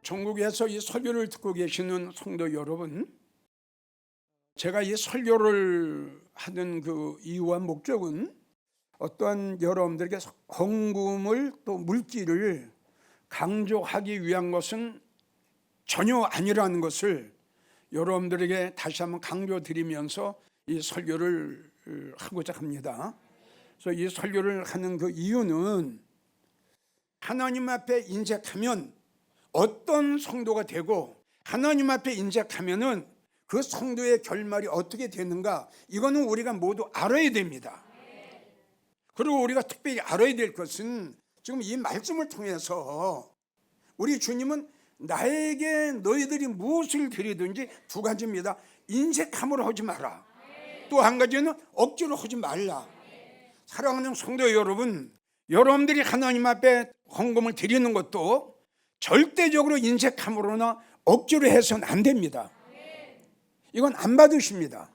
전국에서 이 설교를 듣고 계시는 성도 여러분, 제가 이 설교를 하는 그 이유와 목적은 어떠한 여러분들에게 헌금을 또 물질을 강조하기 위한 것은 전혀 아니라는 것을 여러분들에게 다시 한번 강조드리면서 이 설교를 하고자 합니다. 그래서 이 설교를 하는 그 이유는 하나님 앞에 인색하면 어떤 성도가 되고 하나님 앞에 인색하면은 그 성도의 결말이 어떻게 되는가, 이거는 우리가 모두 알아야 됩니다. 그리고 우리가 특별히 알아야 될 것은 지금 이 말씀을 통해서 우리 주님은 나에게 너희들이 무엇을 드리든지 두 가지입니다. 인색함으로 하지 마라. 또 한 가지는 억지로 하지 말라. 사랑하는 성도 여러분, 여러분들이 하나님 앞에 헌금을 드리는 것도 절대적으로 인색함으로나 억지로 해서는 안 됩니다. 이건 안 받으십니다.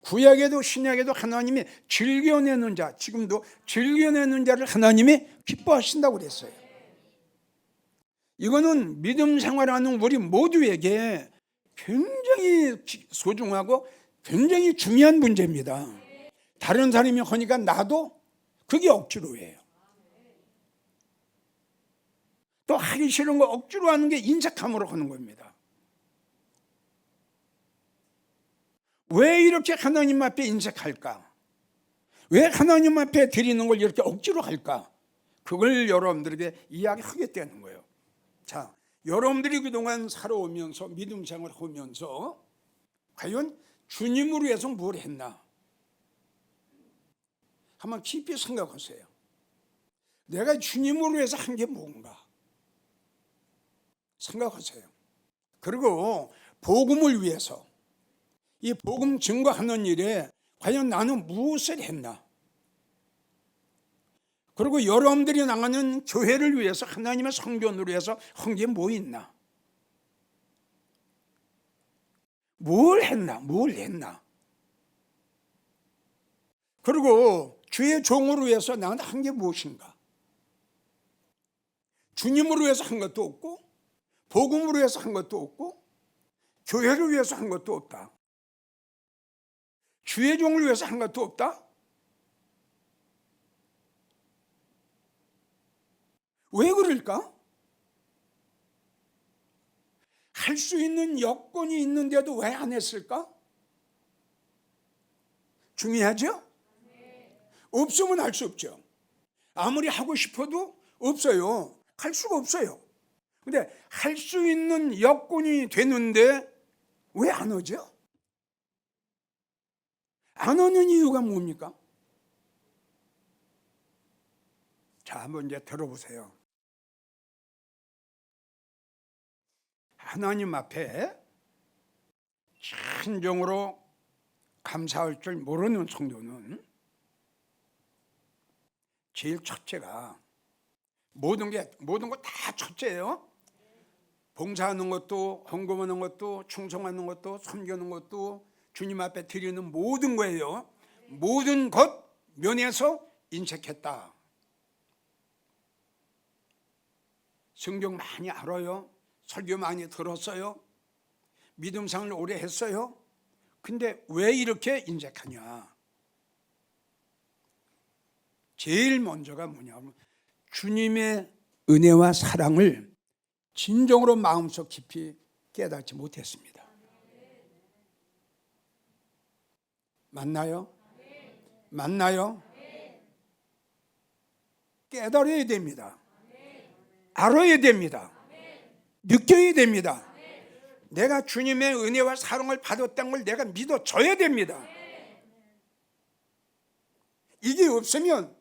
구약에도 신약에도 하나님이 즐겨내는 자, 지금도 즐겨내는 자를 하나님이 기뻐하신다고 그랬어요. 이거는 믿음 생활하는 우리 모두에게 굉장히 소중하고 굉장히 중요한 문제입니다. 다른 사람이 하니까 나도 그게 억지로 해요. 또 하기 싫은 거 억지로 하는 게 인색함으로 하는 겁니다. 왜 이렇게 하나님 앞에 인색할까? 왜 하나님 앞에 드리는 걸 이렇게 억지로 할까? 그걸 여러분들에게 이야기하게 되는 거예요. 자, 여러분들이 그동안 살아오면서 믿음 생활을 하면서 과연 주님으로 해서 뭘 했나? 한번 깊이 생각하세요. 내가 주님으로 해서 한 게 뭔가? 생각하세요. 그리고 복음을 위해서, 이 복음 증거하는 일에 과연 나는 무엇을 했나? 그리고 여러분들이 나가는 교회를 위해서, 하나님의 성전으로 해서 한 게 뭐 있나? 뭘 했나? 그리고 주의 종으로 해서 나는 한 게 무엇인가? 주님으로 해서 한 것도 없고, 복음으로 해서 한 것도 없고, 교회를 위해서 한 것도 없다. 주의 종을 위해서 한 것도 없다. 왜 그럴까? 할 수 있는 여건이 있는데도 왜 안 했을까? 중요하죠? 없으면 할 수 없죠. 아무리 하고 싶어도 없어요. 할 수가 없어요. 근데 할 수 있는 여건이 되는데 왜 안 하죠? 안 하는 이유가 뭡니까? 자, 한번 이제 들어보세요. 하나님 앞에 진정으로 감사할 줄 모르는 성도는 제일 첫째가, 모든 거 다 첫째예요. 봉사하는 것도, 헌금하는 것도, 충성하는 것도, 섬기는 것도, 주님 앞에 드리는 모든 거예요. 모든 것 면에서 인색했다. 성경 많이 알아요. 설교 많이 들었어요. 믿음 생활을 오래 했어요. 근데 왜 이렇게 인색하냐? 제일 먼저가 뭐냐면 주님의 은혜와 사랑을 진정으로 마음속 깊이 깨닫지 못했습니다. 맞나요? 깨달아야 됩니다. 알아야 됩니다. 느껴야 됩니다. 내가 주님의 은혜와 사랑을 받았다는 걸 내가 믿어줘야 됩니다. 이게 없으면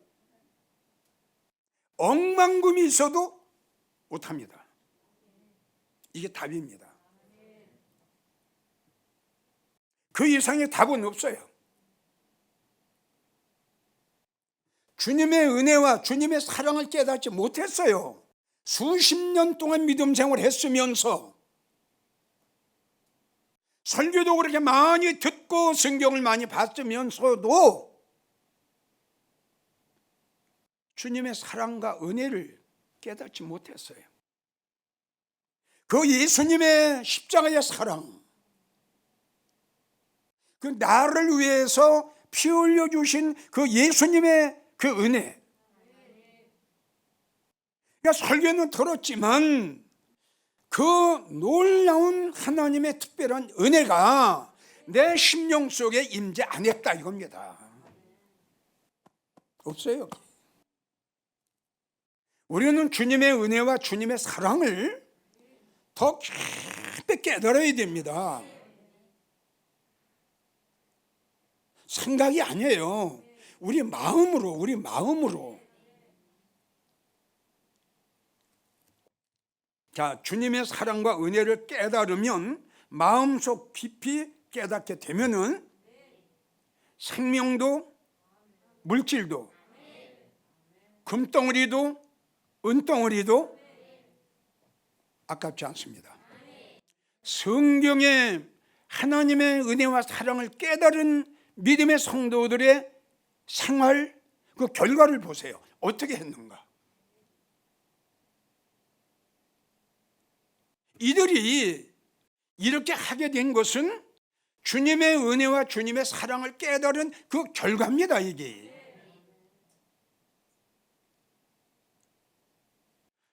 억만금이 있어도 못합니다. 이게 답입니다. 그 이상의 답은 없어요. 주님의 은혜와 주님의 사랑을 깨닫지 못했어요. 수십 년 동안 믿음 생활을 했으면서, 설교도 그렇게 많이 듣고 성경을 많이 봤으면서도 주님의 사랑과 은혜를 깨닫지 못했어요. 그 예수님의 십자가의 사랑, 그 나를 위해서 피 흘려 주신 그 예수님의 그 은혜. 그러니까 설교는 들었지만 그 놀라운 하나님의 특별한 은혜가 내 심령 속에 임재 안 했다 이겁니다. 없어요. 우리는 주님의 은혜와 주님의 사랑을 더 깊이 깨달아야 됩니다. 생각이 아니에요. 우리 마음으로. 자, 주님의 사랑과 은혜를 깨달으면 마음속 깊이 깨닫게 되면은 생명도 물질도 금덩어리도 은덩어리도 아깝지 않습니다. 성경에 하나님의 은혜와 사랑을 깨달은 믿음의 성도들의 생활, 그 결과를 보세요. 어떻게 했는가? 이들이 이렇게 하게 된 것은 주님의 은혜와 주님의 사랑을 깨달은 그 결과입니다. 이게.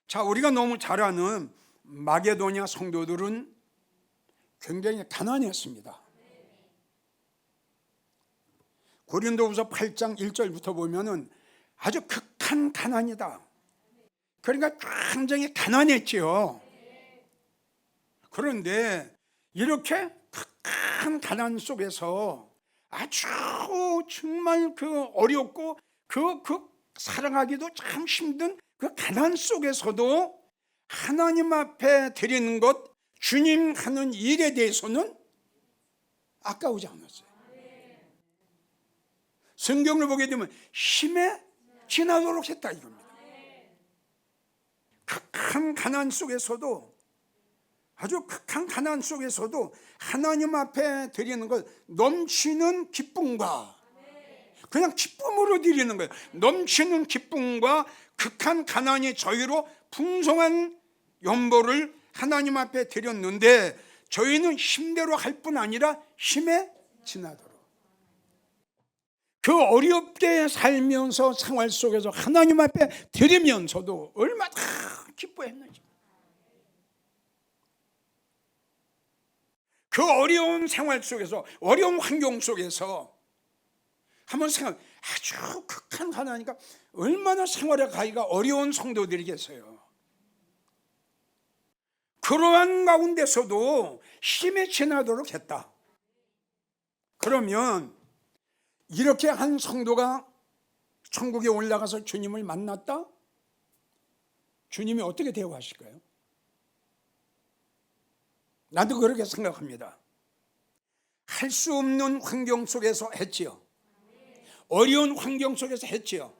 자, 우리가 너무 잘 아는 마게도냐 성도들은 굉장히 가난했습니다. 고린도후서 8장 1절부터 보면은 아주 극한 가난이다. 그러니까 굉장히 가난했지요. 그런데 이렇게 극한 가난 속에서 아주 정말 그 어렵고 그 사랑하기도 참 힘든 그 가난 속에서도 하나님 앞에 드리는 것, 주님 하는 일에 대해서는 아까우지 않았어요. 성경을 보게 되면 힘에 지나도록 했다 이겁니다. 극한 가난 속에서도, 아주 극한 가난 속에서도 하나님 앞에 드리는 것, 넘치는 기쁨과, 그냥 기쁨으로 드리는 거예요. 넘치는 기쁨과 극한 가난이 저희로 풍성한 연보를 하나님 앞에 드렸는데, 저희는 힘대로 할 뿐 아니라 힘에 지나도록, 그 어렵게 살면서 생활 속에서 하나님 앞에 드리면서도 얼마나 기뻐했는지. 그 어려운 생활 속에서, 어려운 환경 속에서 한번 생각, 아주 극한 가난이니까 얼마나 생활에 가기가 어려운 성도들이겠어요. 그러한 가운데서도 힘에 지나도록 했다. 그러면 이렇게 한 성도가 천국에 올라가서 주님을 만났다? 주님이 어떻게 대우하실까요? 나도 그렇게 생각합니다. 할 수 없는 환경 속에서 했지요. 어려운 환경 속에서 했지요.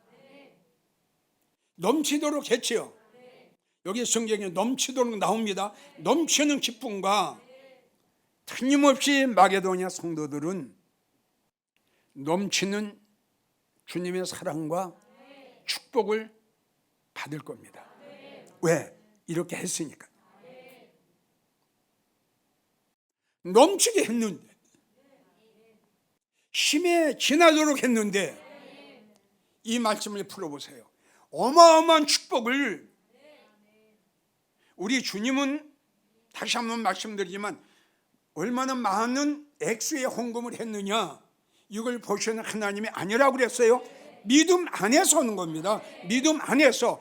넘치도록 했지요. 여기 성경에 넘치도록 나옵니다. 넘치는 기쁨과, 틀림없이 마게도냐 성도들은 넘치는 주님의 사랑과 축복을 받을 겁니다. 왜? 이렇게 했으니까. 넘치게 했는데, 힘에 지나도록 했는데, 이 말씀을 풀어보세요. 어마어마한 축복을, 우리 주님은 다시 한번 말씀드리지만 얼마나 많은 액수의 헌금을 했느냐, 이걸 보시는 하나님이 아니라고 그랬어요. 믿음 안에서 하는 겁니다. 믿음 안에서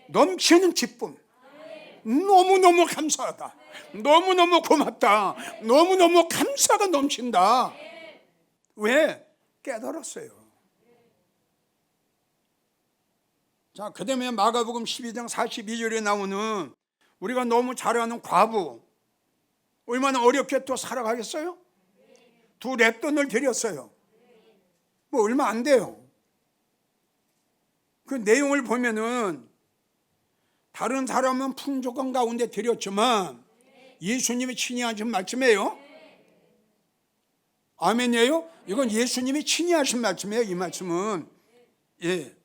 넘치는 기쁨, 너무너무 감사하다, 너무너무 고맙다, 너무너무 감사가 넘친다. 왜? 깨달았어요. 자, 그 다음에 마가복음 12장 42절에 나오는, 우리가 너무 잘 아는 과부, 얼마나 어렵게 또 살아가겠어요? 2 렙돈을 드렸어요. 뭐 얼마 안 돼요. 그 내용을 보면은 다른 사람은 풍족한 가운데 드렸지만 예수님이 친히 하신 말씀이에요. 아멘이에요? 이건 예수님이 친히 하신 말씀이에요. 이 말씀은. 예.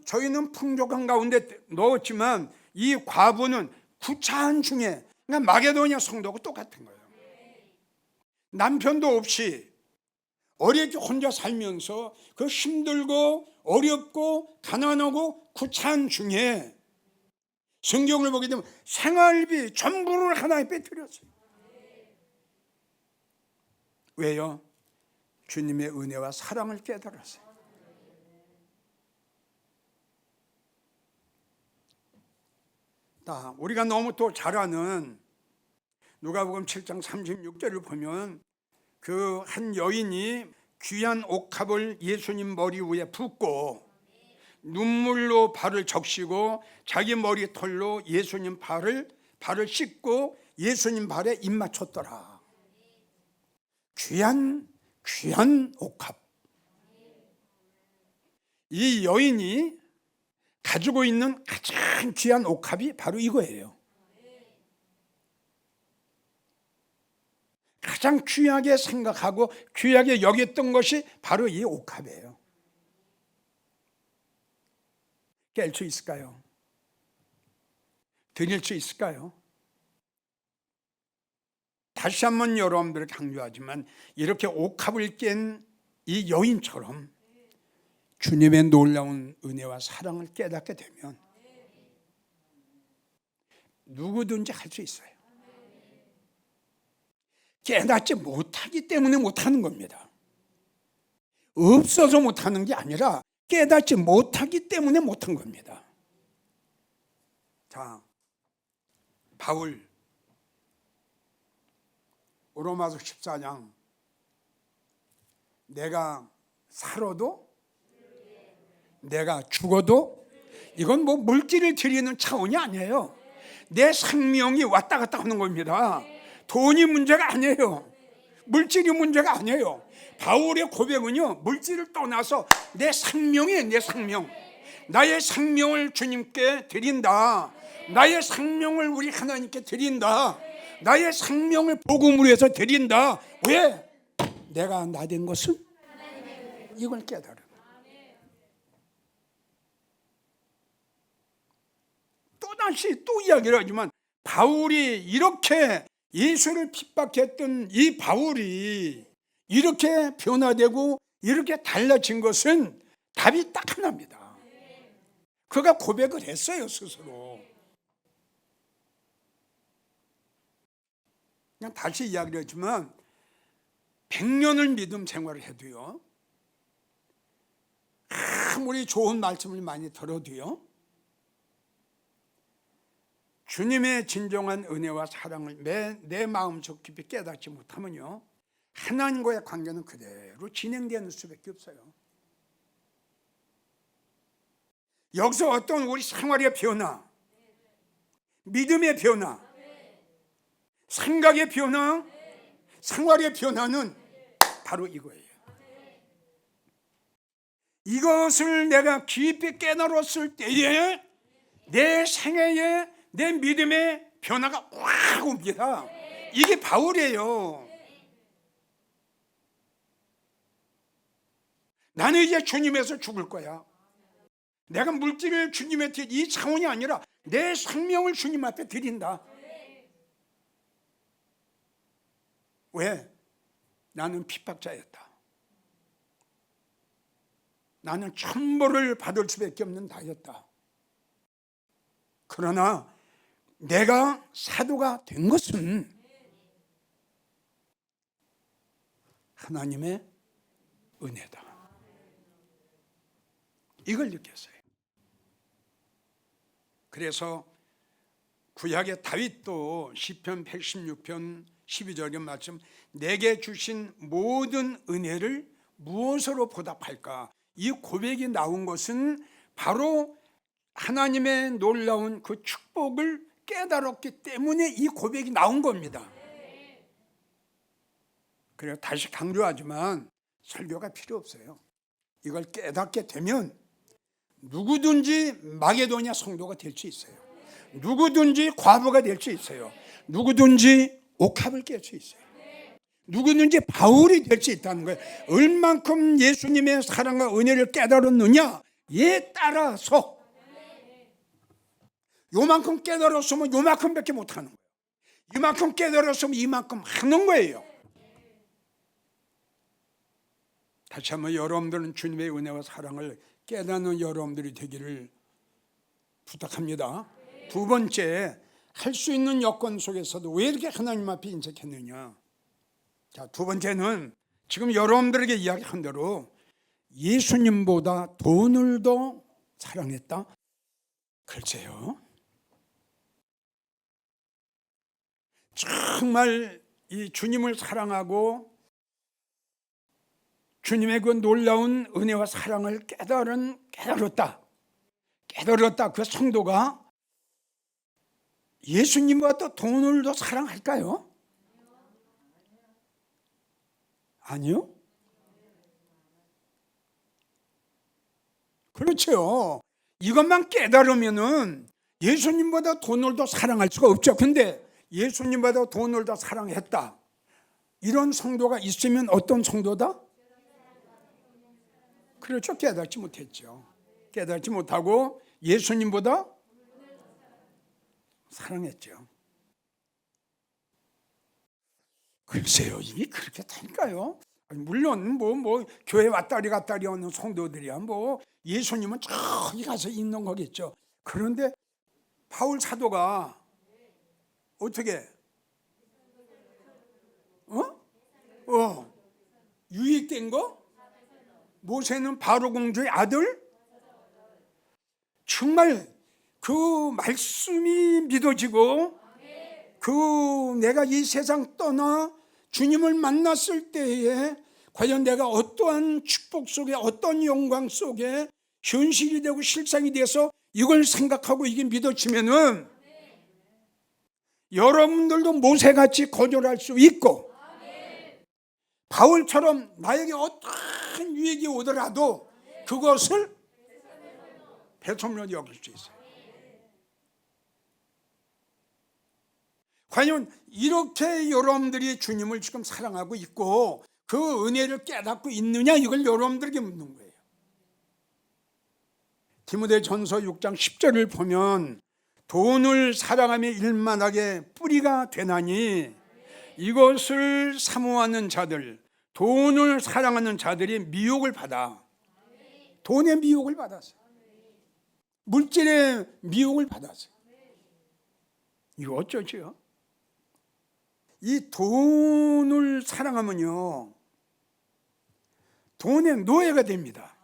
저희는 풍족한 가운데 넣었지만 이 과부는 구차한 중에, 그러니까 마게도냐 성도하고 똑같은 거예요. 남편도 없이 어렵게 혼자 살면서 그 힘들고 어렵고 가난하고 구차한 중에 성경을 보게 되면 생활비 전부를 하나에 빼뜨렸어요. 왜요? 주님의 은혜와 사랑을 깨달았어요. 우리가 너무 또 잘 아는 누가복음 7장 36절을 보면 그 한 여인이 귀한 옥합을 예수님 머리 위에 붓고 눈물로 발을 적시고 자기 머리털로 예수님 발을 씻고 예수님 발에 입 맞췄더라. 귀한 옥합. 이 여인이 가지고 있는 가장 귀한 옥합이 바로 이거예요. 가장 귀하게 생각하고 귀하게 여겼던 것이 바로 이 옥합이에요. 깰 수 있을까요? 드릴 수 있을까요? 다시 한번 여러분들을 강조하지만 이렇게 옥합을 깬 이 여인처럼 주님의 놀라운 은혜와 사랑을 깨닫게 되면 누구든지 할 수 있어요. 깨닫지 못하기 때문에 못하는 겁니다. 없어서 못하는 게 아니라 깨닫지 못하기 때문에 못한 겁니다. 자, 바울 로마서 14장 내가 살아도 내가 죽어도 이건 뭐 물질을 드리는 차원이 아니에요. 내 생명이 왔다 갔다 하는 겁니다. 돈이 문제가 아니에요. 물질이 문제가 아니에요. 바울의 고백은요, 물질을 떠나서 내 생명이에요. 내 생명. 나의 생명을 주님께 드린다. 나의 생명을 우리 하나님께 드린다. 나의 생명을 복음으로 해서 드린다. 왜? 내가 나 된 것은 이걸 깨달아. 또다시 또 이야기를 하지만 바울이 이렇게 예수를 핍박했던 이 바울이 이렇게 변화되고 이렇게 달라진 것은 답이 딱 하나입니다. 그가 고백을 했어요, 스스로. 그냥 다시 이야기를 했지만 100년을 믿음 생활을 해도요, 아무리 좋은 말씀을 많이 들어도요, 주님의 진정한 은혜와 사랑을 내 마음속 깊이 깨닫지 못하면요, 하나님과의 관계는 그대로 진행되는 수밖에 없어요. 여기서 어떤 우리 생활의 변화, 믿음의 변화, 생각의 변화, 생활의 변화는 바로 이거예요. 이것을 내가 깊이 깨달았을 때에 내 생애에 내 믿음의 변화가 확 옵니다. 이게 바울이에요. 나는 이제 주님에서 죽을 거야. 내가 물질을 주님에 드린 이 차원이 아니라 내 생명을 주님 앞에 드린다. 왜? 나는 핍박자였다. 나는 천벌을 받을 수밖에 없는 나였다. 그러나 내가 사도가 된 것은 하나님의 은혜다. 이걸 느꼈어요. 그래서 구약의 다윗도 시편 116편 12절의 말씀, 내게 주신 모든 은혜를 무엇으로 보답할까? 이 고백이 나온 것은 바로 하나님의 놀라운 그 축복을 깨달았기 때문에 이 고백이 나온 겁니다. 그래서 다시 강조하지만 설교가 필요 없어요. 이걸 깨닫게 되면 누구든지 마게도냐 성도가 될 수 있어요. 누구든지 과부가 될 수 있어요. 누구든지 옥합을 깰 수 있어요. 누구든지 바울이 될 수 있다는 거예요. 얼만큼 예수님의 사랑과 은혜를 깨달았느냐에 따라서 요만큼 깨달았으면 요만큼밖에 못하는 거예요. 이만큼 깨달았으면 이만큼 하는 거예요. 다시 한번 여러분들은 주님의 은혜와 사랑을 깨닫는 여러분들이 되기를 부탁합니다. 두 번째, 할 수 있는 여건 속에서도 왜 이렇게 하나님 앞에 인색했느냐. 자, 두 번째는 지금 여러분들에게 이야기한 대로 예수님보다 돈을 더 사랑했다? 글쎄요. 정말 이 주님을 사랑하고 주님의 그 놀라운 은혜와 사랑을 깨달았다 그 성도가 예수님보다 또 돈을 더 사랑할까요? 아니요. 그렇죠. 이것만 깨달으면은 예수님보다 돈을 더 사랑할 수가 없죠. 근데 예수님보다 돈을 더 사랑했다, 이런 성도가 있으면 어떤 성도다? 그렇죠. 깨닫지 못했죠. 깨닫지 못하고 예수님보다 사랑했죠. 글쎄요, 이게 그렇게 될까요? 물론 뭐 교회 왔다리 갔다리 하는 성도들이야 뭐 예수님은 저기 가서 있는 거겠죠. 그런데 바울 사도가 어떻게 유익된 거? 모세는 바로 공주의 아들? 정말 그 말씀이 믿어지고 그 내가 이 세상 떠나 주님을 만났을 때에 과연 내가 어떠한 축복 속에 어떤 영광 속에 현실이 되고 실상이 돼서 이걸 생각하고 이게 믿어지면은 여러분들도 모세같이 거절할 수 있고 바울처럼 나에게 어떠한 유익이 오더라도 그것을 배설물로 여길 수 있어요. 과연 이렇게 여러분들이 주님을 지금 사랑하고 있고 그 은혜를 깨닫고 있느냐, 이걸 여러분들에게 묻는 거예요. 디모데전서 6장 10절을 보면 돈을 사랑하며 일만하게 뿌리가 되나니 이것을 사모하는 자들, 돈을 사랑하는 자들이 미혹을 받아. 돈의 미혹을 받았어요. 물질의 미혹을 받았어요. 이거 어쩌죠? 이 돈을 사랑하면요, 돈의 노예가 됩니다.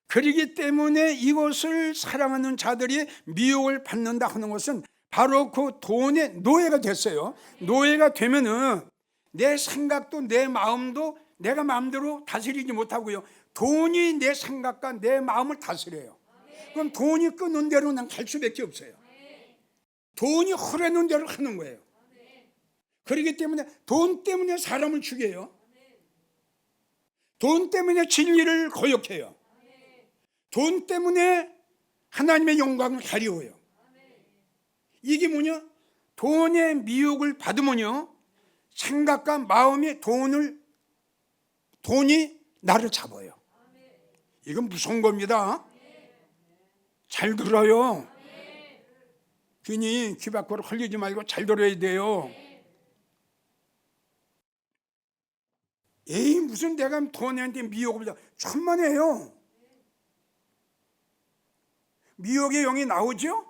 그렇기 때문에 이것을 사랑하는 자들이 미혹을 받는다 하는 것은 바로 그 돈의 노예가 됐어요. 노예가 되면은 내 생각도 내 마음도 내가 마음대로 다스리지 못하고요, 돈이 내 생각과 내 마음을 다스려요. 그럼 돈이 끄는 대로 난 갈 수밖에 없어요. 돈이 흐르는 대로 하는 거예요. 그렇기 때문에 돈 때문에 사람을 죽여요. 돈 때문에 진리를 거역해요. 돈 때문에 하나님의 영광을 가리워요. 이게 뭐냐? 돈의 미혹을 받으면요, 생각과 마음이 돈이 나를 잡아요. 이건 무서운 겁니다. 잘 들어요. 괜히 귀 밖으로 흘리지 말고 잘 들어야 돼요. 에이, 무슨 내가 돈한테 미혹을 받아. 천만에요. 미혹의 영이 나오죠?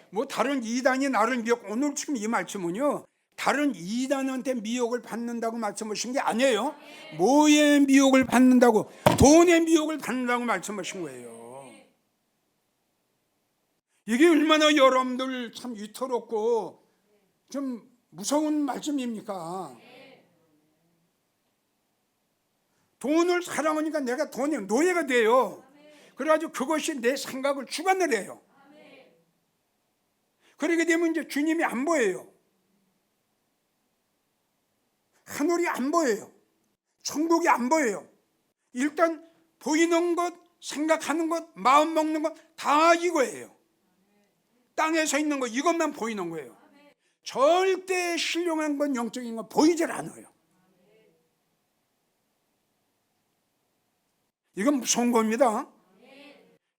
뭐 다른 이단이 나를 미혹, 오늘 지금 이 말씀은요, 다른 이단한테 미혹을 받는다고 말씀하신 게 아니에요. 뭐의 미혹을 받는다고? 돈의 미혹을 받는다고 말씀하신 거예요. 이게 얼마나 여러분들 참 위태롭고 좀 무서운 말씀입니까? 돈을 사랑하니까 내가 돈의 노예가 돼요. 그래가지고 그것이 내 생각을 주관을 해요. 그렇게 되면 이제 주님이 안 보여요. 하늘이 안 보여요. 천국이 안 보여요. 일단 보이는 것, 생각하는 것, 마음 먹는 것 다 이거예요. 땅에 서 있는 것, 이것만 보이는 거예요. 절대 신령한 건, 영적인 건 보이질 않아요. 이건 무서운 겁니다.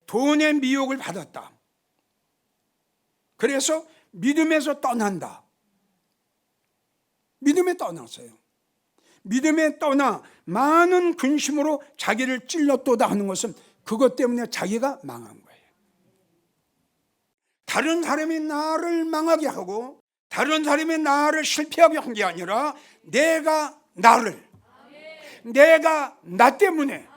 돈의 미혹을 받았다. 그래서 믿음에서 떠난다. 믿음에 떠났어요. 믿음에 떠나 많은 근심으로 자기를 찔렀도다 하는 것은 그것 때문에 자기가 망한 거예요. 다른 사람이 나를 망하게 하고 다른 사람이 나를 실패하게 한 게 아니라 내가 나를, 내가 나 때문에.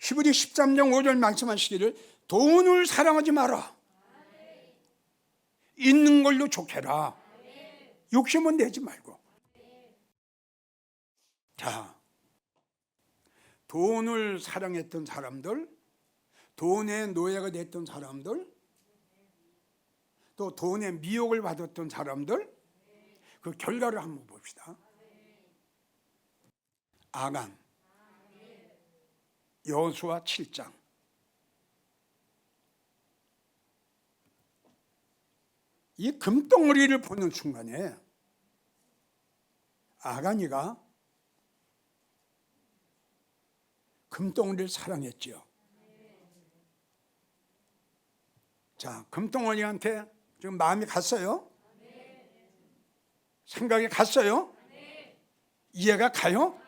히브리 13장 5절 말씀하시기를 돈을 사랑하지 마라. 있는 걸로 족해라. 욕심은 내지 말고. 자, 돈을 사랑했던 사람들, 돈의 노예가 됐던 사람들, 또 돈의 미혹을 받았던 사람들, 그 결과를 한번 봅시다. 아간, 여호수아 7장. 이 금덩어리를 보는 순간에 아간이가 금덩어리를 사랑했지요. 자, 금덩어리한테 지금 마음이 갔어요? 생각이 갔어요? 이해가 가요?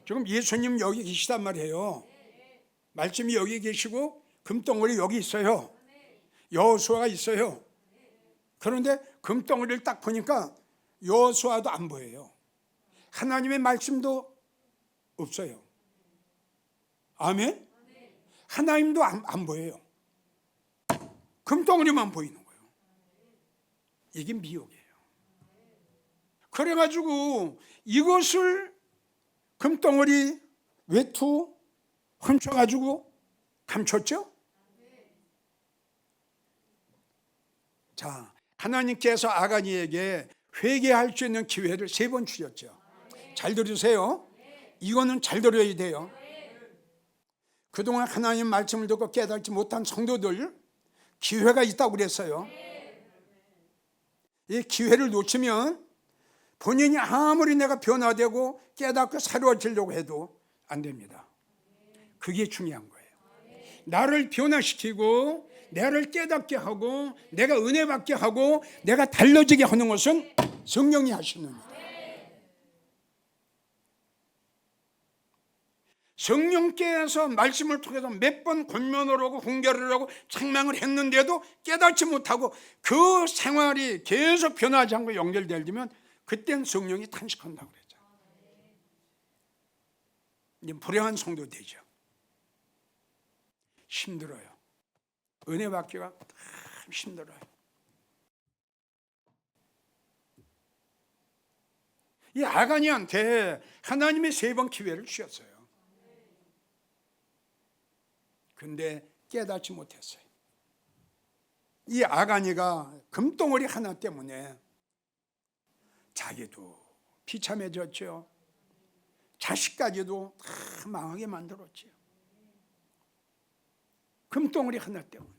지금 예수님 여기 계시단 말이에요. 말씀이 여기 계시고 금덩어리 여기 있어요. 여호수아가 있어요. 그런데 금덩어리를 딱 보니까 여호수아도 안 보여요. 하나님의 말씀도 없어요. 아멘? 하나님도 안 보여요. 금덩어리만 보이는 거예요. 이게 미혹이에요. 그래가지고 이것을 금덩어리 외투 훔쳐가지고 감췄죠? 자, 하나님께서 아간이에게 회개할 수 있는 기회를 3번 주셨죠. 잘 들으세요. 이거는 잘 들어야 돼요. 그동안 하나님 말씀을 듣고 깨닫지 못한 성도들 기회가 있다고 그랬어요. 이 기회를 놓치면 본인이 아무리 내가 변화되고 깨닫고 새로워지려고 해도 안 됩니다. 그게 중요한 거예요. 나를 변화시키고 나를 깨닫게 하고 내가 은혜 받게 하고 내가 달라지게 하는 것은 성령이 하시는 일이에요. 성령께서 말씀을 통해서 몇 번 권면을 하고 훈계를 하고 책망을 했는데도 깨닫지 못하고 그 생활이 계속 변하지 않고 연결되면 그땐 성령이 탄식한다고 그러죠. 이제 불행한 성도 되죠. 힘들어요. 은혜 받기가 참 힘들어요. 이 아간이한테 하나님의 3번 기회를 주셨어요. 근데 깨닫지 못했어요. 이 아간이가 금덩어리 하나 때문에 자기도 비참해졌죠. 자식까지도 다 망하게 만들었죠. 금덩어리 하나 때문에.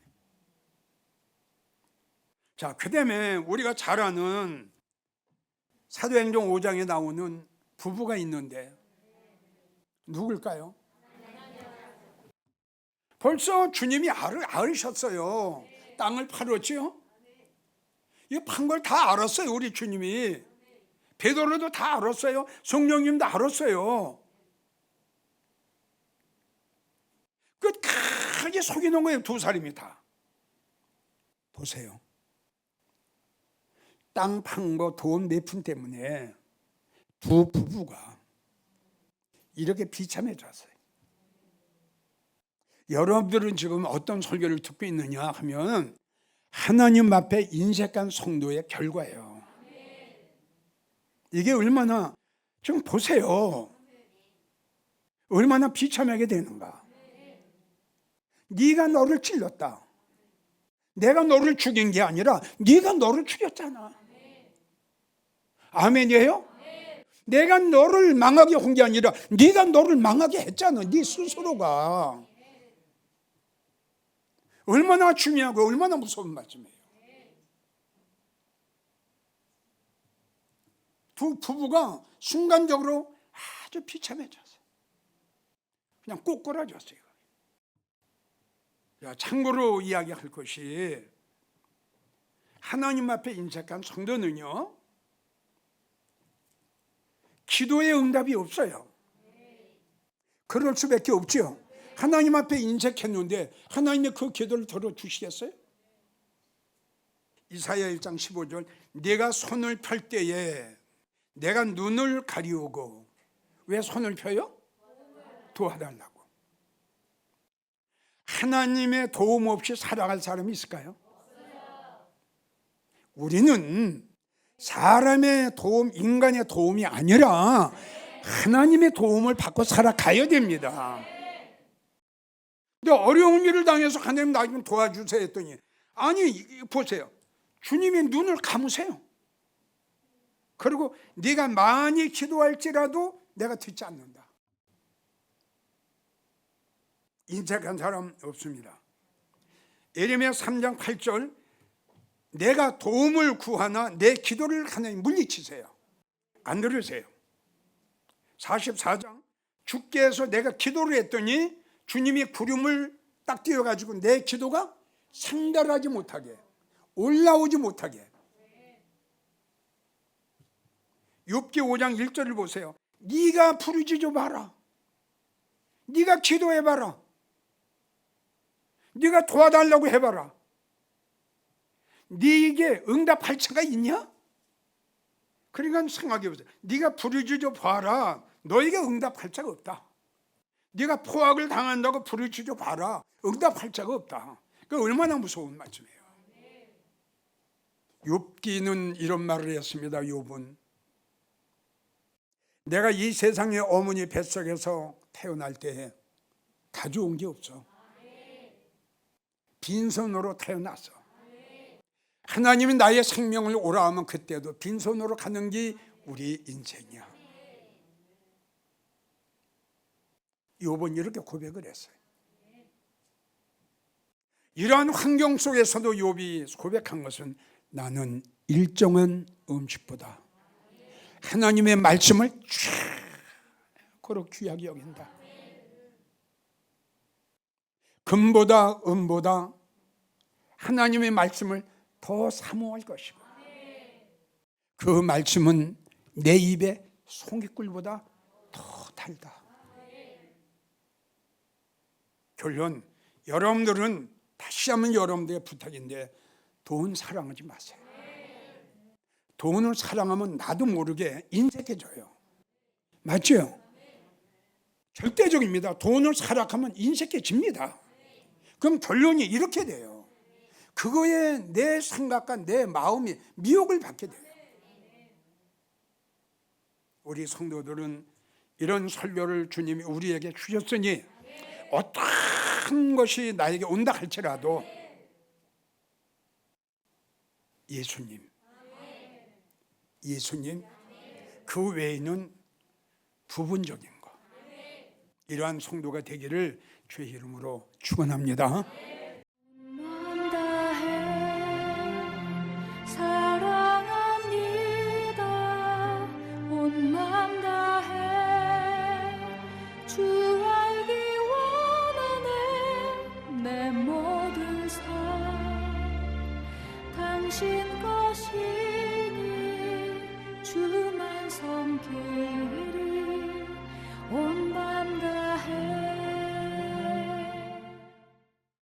자, 그 다음에 우리가 잘 아는 사도행전 5장에 나오는 부부가 있는데 누굴까요? 벌써 주님이 알으셨어요. 땅을 팔았죠. 이 판 걸 다 알았어요. 우리 주님이. 베드로도 다 알았어요. 성령님도 알았어요. 끝까지 속이는 거예요. 2사람이 다. 보세요. 땅 판 거 돈 몇 푼 때문에 두 부부가 이렇게 비참해졌어요. 여러분들은 지금 어떤 설교를 듣고 있느냐 하면 하나님 앞에 인색한 성도의 결과예요. 이게 얼마나, 좀 보세요. 얼마나 비참하게 되는가. 네가 너를 찔렀다. 내가 너를 죽인 게 아니라 네가 너를 죽였잖아. 아멘이에요? 내가 너를 망하게 한 게 아니라 네가 너를 망하게 했잖아. 네 스스로가. 얼마나 중요하고 얼마나 무서운 말씀이에요. 두 부부가 순간적으로 아주 비참해졌어요. 그냥 꼬꾸라졌어요. 참고로 이야기할 것이, 하나님 앞에 인색한 성도는요, 기도의 응답이 없어요. 그럴 수밖에 없죠. 하나님 앞에 인색했는데 하나님의 그 기도를 들어주시겠어요? 이사야 1장 15절, 내가 손을 펼 때에 내가 눈을 가리우고. 왜 손을 펴요? 도와달라고. 하나님의 도움 없이 살아갈 사람이 있을까요? 우리는 사람의 도움, 인간의 도움이 아니라 하나님의 도움을 받고 살아가야 됩니다. 근데 어려운 일을 당해서 하나님 나 좀 도와주세요 했더니, 아니 보세요, 주님이 눈을 감으세요. 그리고 네가 많이 기도할지라도 내가 듣지 않는다. 인색한 사람 없습니다. 예레미야 3장 8절, 내가 도움을 구하나 내 기도를 하나님 물리치세요. 안 들으세요. 44장, 주께서 내가 기도를 했더니 주님이 구름을 딱 띄워가지고 내 기도가 상달하지 못하게, 올라오지 못하게. 욥기 5장 1절을 보세요. 네가 부르짖어 봐라. 네가 기도해봐라. 네가 도와달라고 해봐라. 네게 응답할 자가 있냐? 그러니까 생각해보세요. 네가 부르짖어 봐라. 너에게 응답할 자가 없다. 네가 포악을 당한다고 부르짖어 봐라. 응답할 자가 없다. 그 얼마나 무서운 말씀이에요. 욥기는 이런 말을 했습니다. 욥은, 내가 이 세상의 어머니 뱃속에서 태어날 때 가져온 게 없어. 빈손으로 태어났어. 하나님이 나의 생명을 오라 하면 그때도 빈손으로 가는 게 우리 인생이야. 욥은 이렇게 고백을 했어요. 이러한 환경 속에서도 욥이 고백한 것은, 나는 일정한 음식보다 하나님의 말씀을 최고로 귀하게 여긴다. 금보다 은보다 하나님의 말씀을 더 사모할 것이고, 그 말씀은 내 입에 송이꿀보다 더 달다. 결론, 여러분들은 다시 한번 여러분들의 부탁인데, 돈 사랑하지 마세요. 돈을 사랑하면 나도 모르게 인색해져요. 맞죠? 절대적입니다. 돈을 사랑하면 인색해집니다. 그럼 결론이 이렇게 돼요. 그거에 내 생각과 내 마음이 미혹을 받게 돼요. 우리 성도들은 이런 설교를 주님이 우리에게 주셨으니, 어떤 것이 나에게 온다 할지라도 예수님 그 외에는 부분적인 거, 이러한 성도가 되기를 주의 이름으로 축원합니다. 당신 것이니 주만 섬기리 온